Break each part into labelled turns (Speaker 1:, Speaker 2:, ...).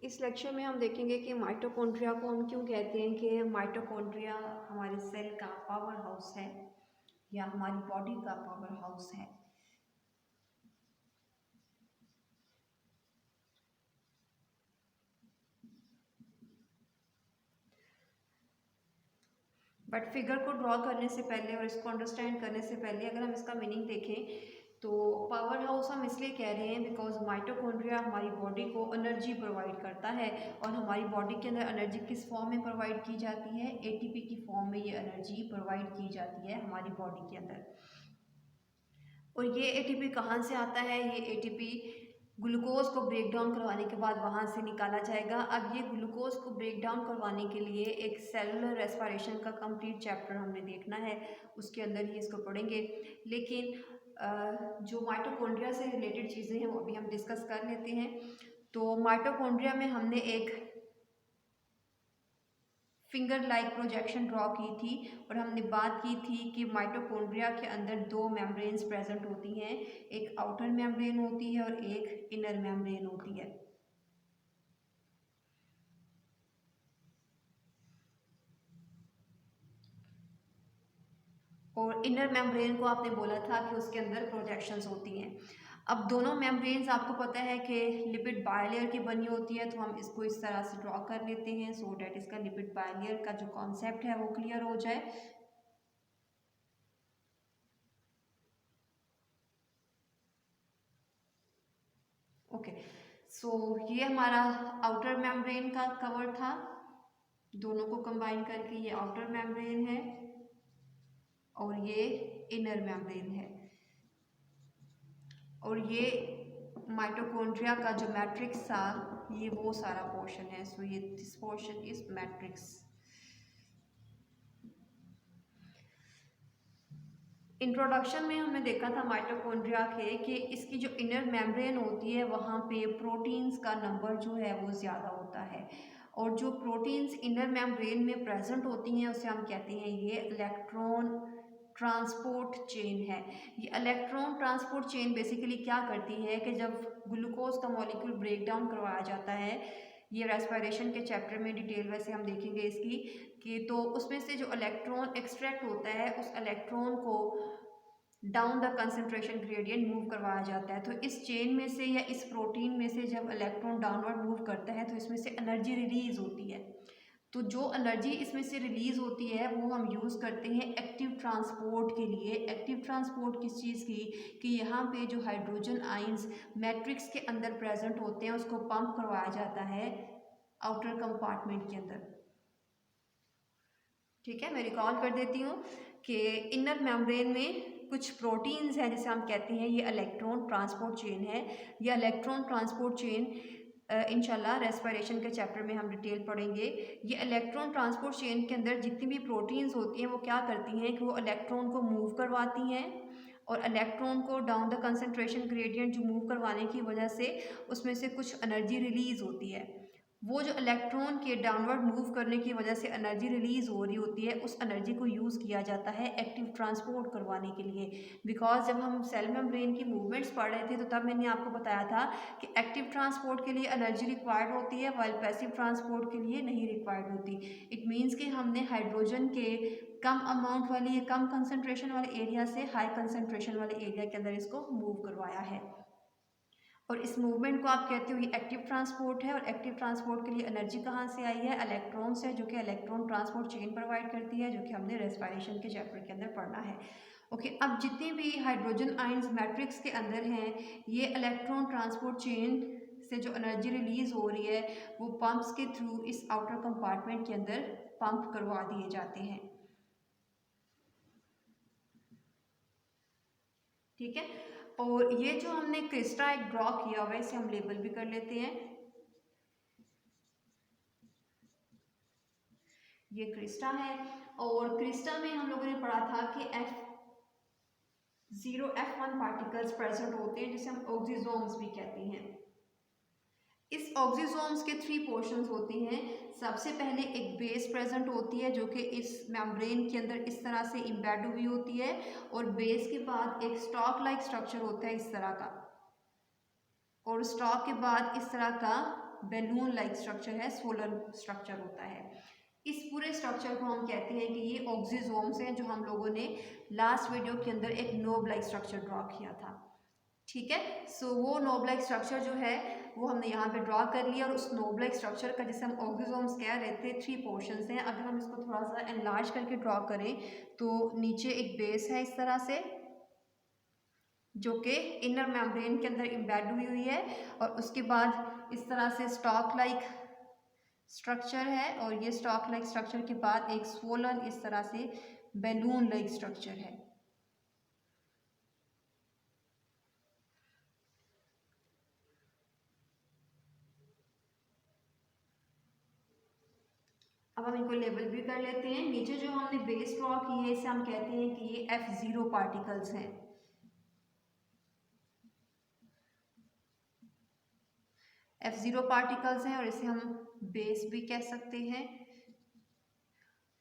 Speaker 1: इस लेक्चर में हम देखेंगे कि माइटोकॉन्ड्रिया को हम क्यों कहते हैं कि माइटोकॉन्ड्रिया हमारे सेल का पावर हाउस है या हमारी बॉडी का पावर हाउस है। बट फिगर को ड्रॉ करने से पहले और इसको अंडरस्टैंड करने से पहले अगर हम इसका मीनिंग देखें तो पावर हाउस हम इसलिए कह रहे हैं बिकॉज माइटोकॉन्ड्रिया हमारी बॉडी को एनर्जी प्रोवाइड करता है और हमारी बॉडी के अंदर एनर्जी किस फॉर्म में प्रोवाइड की जाती है, एटीपी की फॉर्म में ये एनर्जी प्रोवाइड की जाती है हमारी बॉडी के अंदर। और ये एटीपी कहाँ से आता है? ये एटीपी ग्लूकोज को ब्रेक डाउन करवाने के बाद वहाँ से निकाला जाएगा। अब ये ग्लूकोज को ब्रेक डाउन करवाने के लिए एक सेलुलर रेस्पिरेशन का कंप्लीट चैप्टर हमने देखना है, उसके अंदर ही इसको पढ़ेंगे। लेकिन जो माइटोकॉन्ड्रिया से रिलेटेड चीज़ें हैं वो अभी हम डिस्कस कर लेते हैं। तो माइटोकॉन्ड्रिया में हमने एक फिंगर लाइक प्रोजेक्शन ड्रॉ की थी और हमने बात की थी कि माइटोकॉन्ड्रिया के अंदर दो मेम्ब्रेन्स प्रेजेंट होती हैं, एक आउटर मेम्ब्रेन होती है और एक इनर मेम्ब्रेन होती है। और इनर मेम्ब्रेन को आपने बोला था कि उसके अंदर प्रोजेक्शंस होती हैं। अब दोनों मेम्ब्रेन्स आपको पता है कि लिपिड बायलेयर की बनी होती है, तो हम इसको इस तरह से ड्रॉ कर लेते हैं सो डैट इसका लिपिड बायलेयर का जो कॉन्सेप्ट है वो क्लियर हो जाए। ओके, सो ये हमारा आउटर मेम्ब्रेन का कवर था, दोनों को कंबाइन करके ये आउटर मेम्ब्रेन है और ये इनर मेम्ब्रेन है। और ये माइटोकॉन्ड्रिया का जो मैट्रिक्स था ये वो सारा पोर्शन है। सो ये this portion is matrix. Introduction में हमने देखा था माइटोकॉन्ड्रिया के कि इसकी जो इनर मेम्ब्रेन होती है वहाँ पे प्रोटीन्स का नंबर जो है वो ज़्यादा होता है और जो प्रोटीन्स इनर मेम्ब्रेन में प्रेजेंट होती हैं उसे हम कहते हैं ये इलेक्ट्रॉन ट्रांसपोर्ट चेन है। ये इलेक्ट्रॉन ट्रांसपोर्ट चेन बेसिकली क्या करती है कि जब ग्लूकोज का मॉलिक्यूल ब्रेक डाउन करवाया जाता है, ये रेस्पिरेशन के चैप्टर में डिटेल वैसे हम देखेंगे इसकी कि तो उसमें से जो इलेक्ट्रॉन एक्सट्रैक्ट होता है उस इलेक्ट्रॉन को down the concentration gradient move करवाया जाता है। तो इस चेन में से या इस प्रोटीन में से जब इलेक्ट्रॉन डाउनवर्ड मूव करता है तो इसमें से एनर्जी रिलीज होती है। तो जो एनर्जी इसमें से रिलीज होती है वो हम यूज़ करते हैं एक्टिव ट्रांसपोर्ट के लिए। एक्टिव ट्रांसपोर्ट किस चीज़ की? कि यहाँ पे जो हाइड्रोजन आइंस मैट्रिक्स के अंदर प्रेजेंट होते हैं उसको पंप करवाया जाता है आउटर कंपार्टमेंट के अंदर। ठीक है, मैं रिकॉल कर देती हूँ कि इनर मेम्ब्रेन में कुछ प्रोटीन्स हैं जिसे हम कहते हैं ये इलेक्ट्रॉन ट्रांसपोर्ट चेन है। ये इलेक्ट्रॉन ट्रांसपोर्ट चेन इंशाल्लाह रेस्पिरेशन के चैप्टर में हम डिटेल पढ़ेंगे। ये इलेक्ट्रॉन ट्रांसपोर्ट चेन के अंदर जितनी भी प्रोटीन्स होती हैं वो क्या करती हैं कि वो इलेक्ट्रॉन को मूव करवाती हैं और इलेक्ट्रॉन को डाउन द कंसंट्रेशन ग्रेडियंट जो मूव करवाने की वजह से उसमें से कुछ एनर्जी रिलीज होती है। वो जो इलेक्ट्रॉन के डाउनवर्ड मूव करने की वजह से एनर्जी रिलीज हो रही होती है उस एनर्जी को यूज़ किया जाता है एक्टिव ट्रांसपोर्ट करवाने के लिए। बिकॉज जब हम सेल मेम्ब्रेन की मूवमेंट्स पढ़ रहे थे तो तब मैंने आपको बताया था कि एक्टिव ट्रांसपोर्ट के लिए एनर्जी रिक्वायर्ड होती है वाइल पैसिव ट्रांसपोर्ट के लिए नहीं रिक्वायर्ड होती। इट मीन्स कि हमने हाइड्रोजन के कम अमाउंट वाली कम कंसनट्रेशन वाले एरिया से हाई कंसनट्रेशन वाले एरिया के अंदर इसको मूव करवाया है और इस मूवमेंट को आप कहते हो ये एक्टिव ट्रांसपोर्ट है। और एक्टिव ट्रांसपोर्ट के लिए एनर्जी कहाँ से आई है? इलेक्ट्रॉन से, जो कि इलेक्ट्रॉन ट्रांसपोर्ट चेन प्रोवाइड करती है, जो कि हमने रेस्पिरेशन के चैप्टर के अंदर पढ़ना है। ओके, अब जितने भी हाइड्रोजन आयंस मैट्रिक्स के अंदर हैं ये इलेक्ट्रॉन ट्रांसपोर्ट चेन से जो एनर्जी रिलीज हो रही है वो पंप्स के थ्रू इस आउटर कंपार्टमेंट के अंदर पंप करवा दिए जाते हैं। ठीक है, और ये जो हमने क्रिस्टा एक ड्रॉ किया हुआ है इसे हम लेबल भी कर लेते हैं। ये क्रिस्टा है और क्रिस्टा में हम लोगों ने पढ़ा था कि F0 F1 पार्टिकल्स प्रेजेंट होते हैं जिसे हम ऑक्सीजोम्स भी कहते हैं। इस ऑक्सीजोम्स के 3 पोर्शंस होते हैं। सबसे पहले एक बेस प्रेजेंट होती है जो कि इस मेम्ब्रेन के अंदर इस तरह से इम्बेड हुई होती है और बेस के बाद एक स्टॉक लाइक स्ट्रक्चर होता है इस तरह का और स्टॉक के बाद इस तरह का बैलून लाइक स्ट्रक्चर है, सोलर स्ट्रक्चर होता है। इस पूरे स्ट्रक्चर को हम कहते हैं कि ये ऑक्सीजोम्स हैं, जो हम लोगों ने लास्ट वीडियो के अंदर एक नोब लाइक स्ट्रक्चर ड्रॉ किया था। ठीक है, सो वो नोब लाइक स्ट्रक्चर जो है वो हमने यहाँ पे ड्रॉ कर लिया, और उस नोब लाइक स्ट्रक्चर का, जिसे हम ऑक्सीजोम्स कह रहे थे, 3 पोर्शंस हैं। अगर हम इसको थोड़ा सा एनलार्ज करके ड्रॉ करें तो नीचे एक बेस है इस तरह से, जो कि इनर मेम्ब्रेन के अंदर एम्बेड हुई हुई है, और उसके बाद इस तरह से स्टॉक लाइक स्ट्रक्चर है, और ये स्टॉक लाइक स्ट्रक्चर के बाद एक स्वोलन इस तरह से बैलून लाइक स्ट्रक्चर है। अब हम इनको लेबल भी कर लेते हैं। नीचे जो हमने बेस ड्रॉ की है इसे हम कहते हैं कि ये F0 पार्टिकल्स हैं। F0 पार्टिकल्स हैं, और इसे हम बेस भी कह सकते हैं।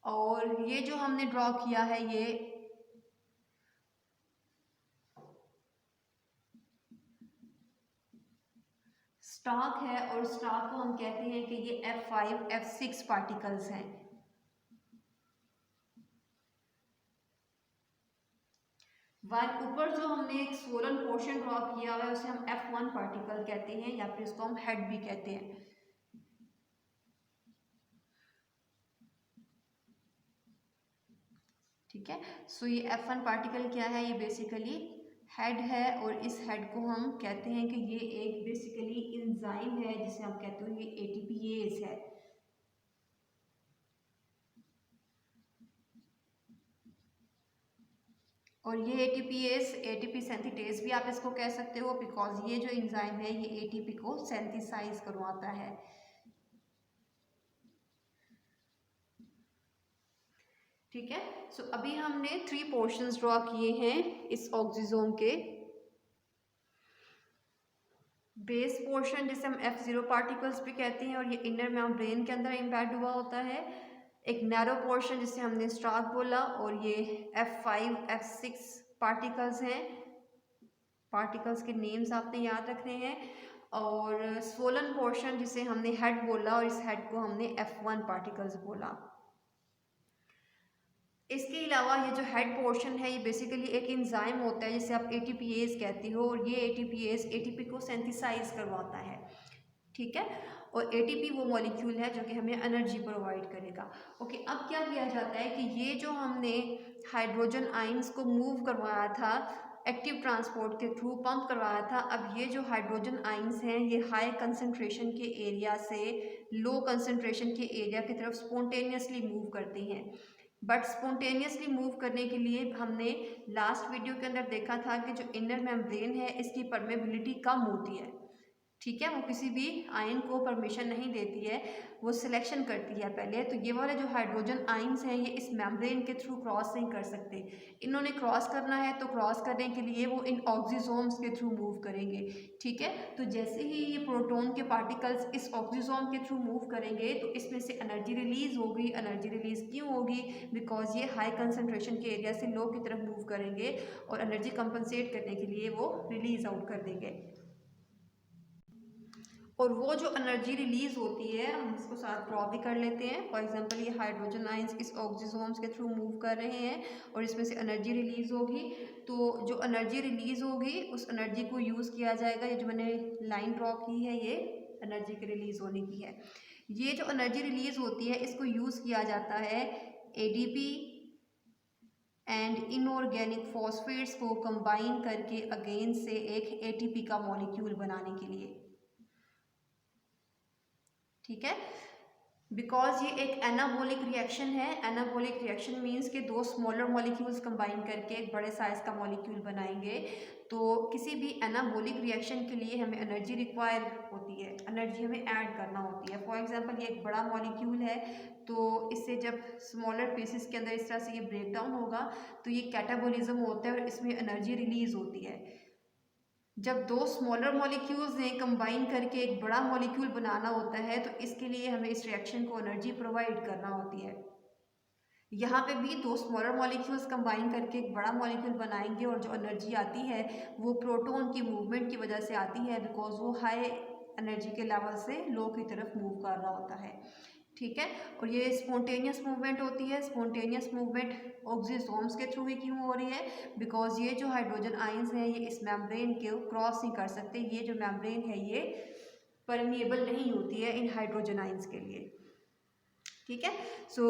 Speaker 1: और ये जो हमने ड्रॉ किया है ये स्टॉक है, और स्टॉक को हम कहते हैं कि ये F5 F6 पार्टिकल्स हैं। ऊपर जो हमने एक स्वोलन पोर्शन ड्रॉ किया हुआ है उसे हम F1 पार्टिकल कहते हैं, या फिर इसको हम हेड भी कहते हैं। ठीक है, सो ये F1 पार्टिकल क्या है, ये बेसिकली हेड है, और इस हेड को हम कहते हैं कि ये एक बेसिकली एंजाइम है, जिसे हम कहते हैं ये ATPase है। और ये ATP सिंथेटेज भी आप इसको कह सकते हो, बिकॉज ये जो एंजाइम है ये ATP को सिंथेसाइज करवाता है। ठीक है, सो अभी हमने 3 पोर्शंस ड्रॉ किए हैं इस ऑक्सीजोम के। बेस पोर्शन जिसे हम F0 पार्टिकल्स भी कहते हैं, और ये इनर मेम्ब्रेन के अंदर एम्बेड हुआ होता है। एक नैरो पोर्शन जिसे हमने स्टॉक बोला, और ये F5 F6 पार्टिकल्स हैं। पार्टिकल्स के नेम्स आपने याद रखने हैं। और स्वोलन पोर्शन जिसे हमने हेड बोला, और इस हेड को हमने F1 पार्टिकल्स बोला। इसके अलावा ये जो हेड पोर्शन है ये बेसिकली एक एंजाइम होता है, जिसे आप ATPase कहते हो, और ये ATPase ATP को सिंथेसाइज करवाता है। ठीक है, और ATP वो मॉलिक्यूल है जो कि हमें एनर्जी प्रोवाइड करेगा। ओके, अब क्या किया जाता है कि ये जो हमने हाइड्रोजन आइंस को मूव करवाया था एक्टिव ट्रांसपोर्ट के थ्रू, पंप करवाया था, अब ये जो हाइड्रोजन आइंस हैं ये हाई कंसंट्रेशन के एरिया से लो कंसंट्रेशन के एरिया की तरफ स्पॉन्टेनियसली मूव करते हैं। बट स्पॉन्टेनियसली मूव करने के लिए हमने लास्ट वीडियो के अंदर देखा था कि जो इनर मेम्ब्रेन है इसकी परमेबिलिटी कम होती है। ठीक है, वो किसी भी आयन को परमिशन नहीं देती है, वो सिलेक्शन करती है पहले। तो ये वाले जो हाइड्रोजन आयन्स हैं ये इस मेम्ब्रेन के थ्रू क्रॉस नहीं कर सकते। इन्होंने क्रॉस करना है तो क्रॉस करने के लिए वो इन ऑक्सीजोम्स के थ्रू मूव करेंगे। ठीक है, तो जैसे ही ये प्रोटॉन के पार्टिकल्स इस ऑक्सीजोम के थ्रू मूव करेंगे तो इसमें से एनर्जी रिलीज होगी। एनर्जी रिलीज क्यों होगी? बिकॉज ये हाई कंसनट्रेशन के एरिया से लो की तरफ मूव करेंगे, और एनर्जी कंपनसेट करने के लिए वो रिलीज आउट कर देंगे। और वो जो एनर्जी रिलीज होती है हम इसको साथ ड्रॉ भी कर लेते हैं। फॉर एग्जांपल ये हाइड्रोजन आयंस इस ऑक्सीजोम्स के थ्रू मूव कर रहे हैं, और इसमें से एनर्जी रिलीज होगी। तो जो एनर्जी रिलीज होगी उस एनर्जी को यूज़ किया जाएगा। ये जो मैंने लाइन ड्रॉ की है ये एनर्जी के रिलीज होने की है। ये जो एनर्जी रिलीज होती है इसको यूज़ किया जाता है ADP एंड इनऑर्गेनिक फॉस्फेट्स को कंबाइन करके अगेन से एक ATP का मॉलिक्यूल बनाने के लिए। ठीक है, बिकॉज ये एक एनाबॉलिक रिएक्शन है। एनाबॉलिक रिएक्शन मीन्स के दो स्मॉलर मॉलिक्यूल्स कंबाइन करके एक बड़े साइज का मॉलिक्यूल बनाएंगे। तो किसी भी एनाबॉलिक रिएक्शन के लिए हमें एनर्जी रिक्वायर होती है, एनर्जी हमें ऐड करना होती है। फॉर एग्जांपल ये एक बड़ा मॉलिक्यूल है, तो इससे जब स्मॉलर पीसेस के अंदर इस तरह से ये ब्रेक डाउन होगा तो ये कैटाबॉलिज्म होता है और इसमें एनर्जी रिलीज होती है। जब दो स्मॉलर मॉलिक्यूल्स ने कंबाइन करके एक बड़ा मॉलिक्यूल बनाना होता है तो इसके लिए हमें इस रिएक्शन को एनर्जी प्रोवाइड करना होती है। यहाँ पे भी दो स्मॉलर मॉलिक्यूल्स कंबाइन करके एक बड़ा मॉलिक्यूल बनाएंगे, और जो एनर्जी आती है वो प्रोटॉन की मूवमेंट की वजह से आती है, बिकॉज वो हाई एनर्जी के लेवल से लो की तरफ मूव कर रहा होता है, ठीक है। और ये स्पॉन्टेनियस मूवमेंट होती है। स्पॉन्टेनियस मूवमेंट ऑक्सीजोम्स के थ्रू ही क्यों हो रही है? बिकॉज ये जो हाइड्रोजन आयंस हैं ये इस मेम्ब्रेन को क्रॉस नहीं कर सकते। ये जो मेम्ब्रेन है ये परमिएबल नहीं होती है इन हाइड्रोजन आयंस के लिए, ठीक है। सो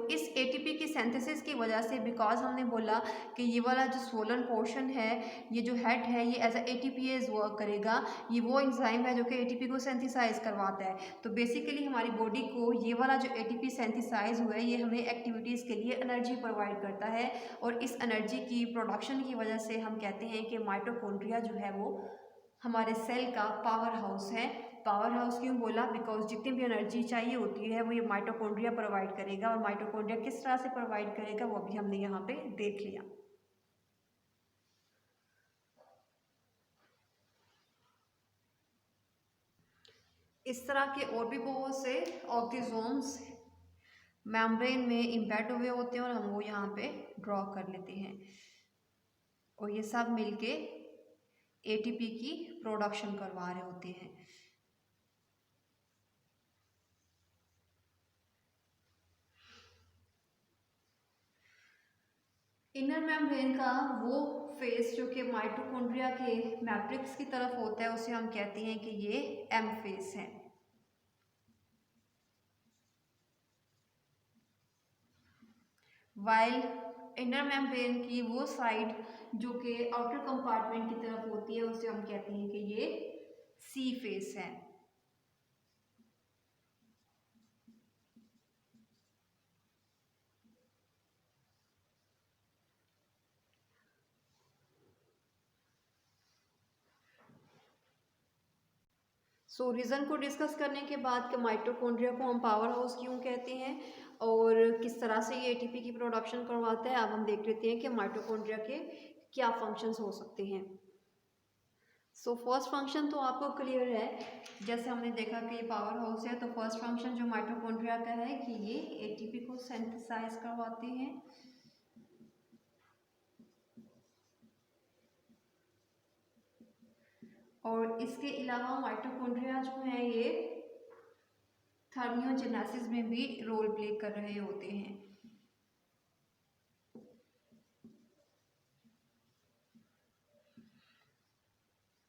Speaker 1: इस एटीपी की सिंथेसिस की वजह से, बिकॉज हमने बोला कि ये वाला जो स्वोलन पोर्शन है, ये जो हेड है, ये एज अ एटीपीएज वर्क करेगा। ये वो एंजाइम है जो कि एटीपी को सिंथेसाइज करवाता है। तो बेसिकली हमारी बॉडी को ये वाला जो एटीपी सिंथेसाइज हुआ है ये हमें एक्टिविटीज़ के लिए एनर्जी प्रोवाइड करता है। और इस एनर्जी की प्रोडक्शन की वजह से हम कहते हैं कि माइटोकॉन्ड्रिया जो है वो हमारे सेल का पावर हाउस है। पावर हाउस क्यों बोला? बिकॉज जितनी भी एनर्जी चाहिए होती है वो ये माइटोकॉन्ड्रिया प्रोवाइड करेगा। और माइटोकॉन्ड्रिया किस तरह से प्रोवाइड करेगा वो भी हमने यहाँ पे देख लिया। इस तरह के और भी बहुत से ऑक्सीजोम्स मेम्ब्रेन में इम्बेड हुए होते हैं और हम वो यहाँ पे ड्रॉ कर लेते हैं। और ये सब मिलके एटीपी की प्रोडक्शन करवा रहे होते हैं। इनर मेम्ब्रेन का वो फेस जो कि माइटोकॉन्ड्रिया के मैट्रिक्स की तरफ होता है उसे हम कहते हैं कि ये एम फेस है। वाइल इनर मेम्ब्रेन की वो साइड जो कि आउटर कंपार्टमेंट की तरफ होती है उसे हम कहते हैं कि ये सी फेस है। सो रीज़न को डिस्कस करने के बाद कि माइटोकॉन्ड्रिया को हम पावर हाउस क्यों कहते हैं और किस तरह से ये एटीपी की प्रोडक्शन करवाता है, अब हम देख लेते हैं कि माइटोकॉन्ड्रिया के क्या फंक्शंस हो सकते हैं। सो फर्स्ट फंक्शन तो आपको क्लियर है, जैसे हमने देखा कि ये पावर हाउस है। तो फर्स्ट फंक्शन जो माइटोकॉन्ड्रिया का है कि ये एटीपी को सिंथेसाइज करवाते हैं। और इसके अलावा माइटोकॉन्ड्रिया जो है ये थर्मियोजेनेसिस में भी रोल प्ले कर रहे होते हैं।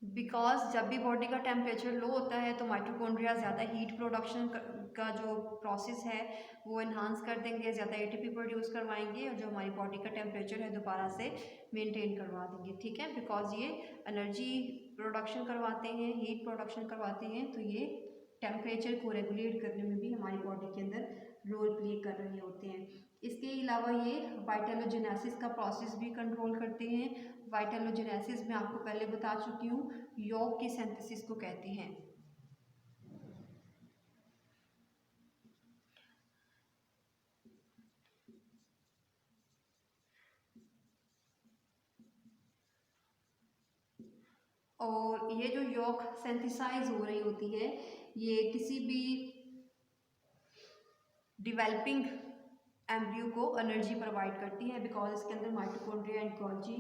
Speaker 1: बिकॉज जब भी बॉडी का टेम्परेचर लो होता है तो माइटोकॉन्ड्रिया ज़्यादा हीट प्रोडक्शन का जो प्रोसेस है वो इन्हांस कर देंगे, ज़्यादा एटीपी प्रोड्यूस करवाएंगे और जो हमारी बॉडी का टेम्परेचर है दोबारा से मेंटेन करवा देंगे, ठीक है। बिकॉज ये एनर्जी प्रोडक्शन करवाते हैं, हीट प्रोडक्शन करवाते हैं, तो ये टेम्परेचर को रेगुलेट करने में भी हमारी बॉडी के अंदर रोल प्ले कर रहे होते हैं। इसके अलावा ये वाइटलोजेनेसिस का प्रोसेस भी कंट्रोल करते हैं। वाइटलोजेनेसिस में आपको पहले बता चुकी हूँ, यॉक की सिंथेसिस को कहते हैं। और ये जो यॉक सिंथेसाइज हो रही होती है ये किसी भी डेवलपिंग एम्ब्रियो को एनर्जी प्रोवाइड करती है। बिकॉज इसके अंदर माइटोकॉन्ड्रिया एंड गोल्जी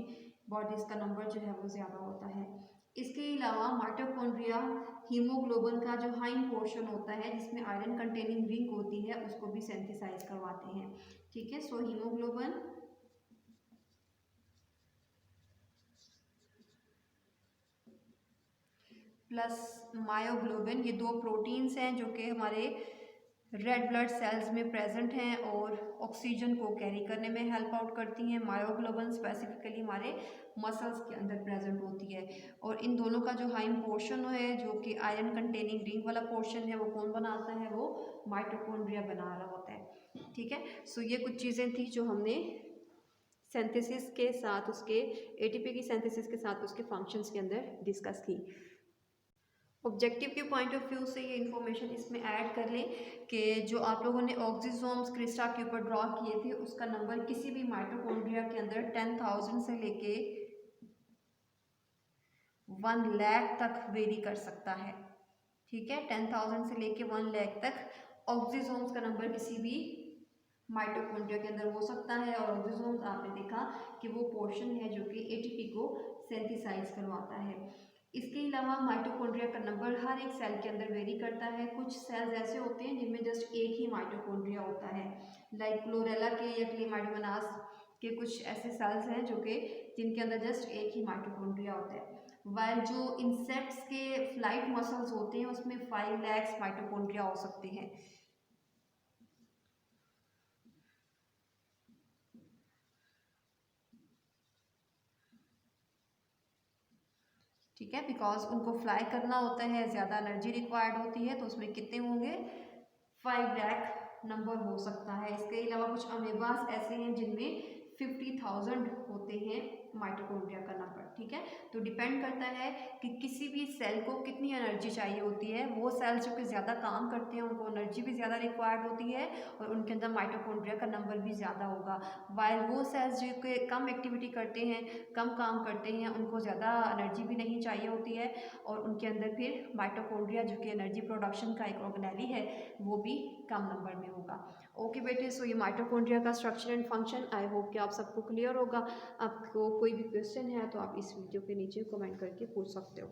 Speaker 1: बॉडीज का नंबर जो है वो ज़्यादा होता है। इसके अलावा माइटोकॉन्ड्रिया हीमोग्लोबिन का जो हाइंड पोर्शन होता है जिसमें आयरन कंटेनिंग रिंग होती है उसको भी सिंथेसाइज करवाते हैं, ठीक है। सो हीमोग्लोबिन प्लस मायोग्लोबिन ये दो प्रोटीन्स हैं जो कि हमारे रेड ब्लड सेल्स में प्रेजेंट हैं और ऑक्सीजन को कैरी करने में हेल्प आउट करती हैं। मायोग्लोबिन स्पेसिफिकली हमारे मसल्स के अंदर प्रेजेंट होती है। और इन दोनों का जो हाइंड पोर्शन है जो कि आयरन कंटेनिंग रिंग वाला पोर्शन है वो कौन बनाता है? वो माइटोकॉन्ड्रिया बना रहा होता है, ठीक है। सो ये कुछ चीज़ें थी जो हमने सिंथेसिस के साथ उसके एटीपी की सिंथेसिस के साथ उसके फंक्शंस के अंदर डिस्कस की। ऑब्जेक्टिव के पॉइंट ऑफ व्यू से ये इन्फॉर्मेशन इसमें ऐड कर लें कि जो आप लोगों ने ऑक्सीजोम्स क्रिस्टा के ऊपर ड्रॉ किए थे उसका नंबर किसी भी माइटोकॉन्ड्रिया के अंदर 10,000 से लेके 1 लाख तक वेरी कर सकता है, ठीक है। 10,000 से लेके 1 लाख तक ऑक्सीजोम्स का नंबर किसी भी माइटोकॉन्ड्रिया के अंदर हो सकता है। और ऑक्सीजोम्स आपने देखा कि वो पोर्शन है जो कि एटीपी को सिंथेसाइज करवाता है। इसके अलावा माइटोकॉन्ड्रिया का नंबर हर एक सेल के अंदर वेरी करता है। कुछ सेल्स ऐसे होते हैं जिनमें जस्ट एक ही माइटोकॉन्ड्रिया होता है, लाइक क्लोरेला के या क्लेमाइडोमोनास के कुछ ऐसे सेल्स हैं जो कि जिनके अंदर जस्ट एक ही माइटोकॉन्ड्रिया होता है। वाइल जो इंसेक्ट्स के फ्लाइट मसल्स होते हैं उसमें 5 लाख माइटोकॉन्ड्रिया हो सकते हैं। ठीक है, बिकॉज उनको फ्लाई करना होता है, ज़्यादा एनर्जी रिक्वायर्ड होती है, तो उसमें कितने होंगे 5 लाख नंबर हो सकता है। इसके अलावा कुछ अमेबास ऐसे हैं जिनमें 50,000 होते हैं माइटोकॉन्ड्रिया का नंबर। ठीक है, तो डिपेंड करता है कि किसी भी सेल को कितनी एनर्जी चाहिए होती है। वो सेल्स जो कि ज़्यादा काम करते हैं उनको एनर्जी भी ज़्यादा रिक्वायर्ड होती है और उनके अंदर माइटोकॉन्ड्रिया का नंबर भी ज़्यादा होगा। वाइल वो सेल्स जो कि कम एक्टिविटी करते हैं, कम काम करते हैं, उनको ज़्यादा एनर्जी भी नहीं चाहिए होती है और उनके अंदर फिर माइटोकॉन्ड्रिया जो कि एनर्जी प्रोडक्शन का एक ऑर्गेनेली है वो भी कम नंबर में होगा। ओके बेटे, सो ये माइटोकॉन्ड्रिया का structure and function I hope कि आप सबको क्लियर होगा। आपको कोई भी क्वेश्चन है तो आप इस वीडियो के नीचे कमेंट करके पूछ सकते हो।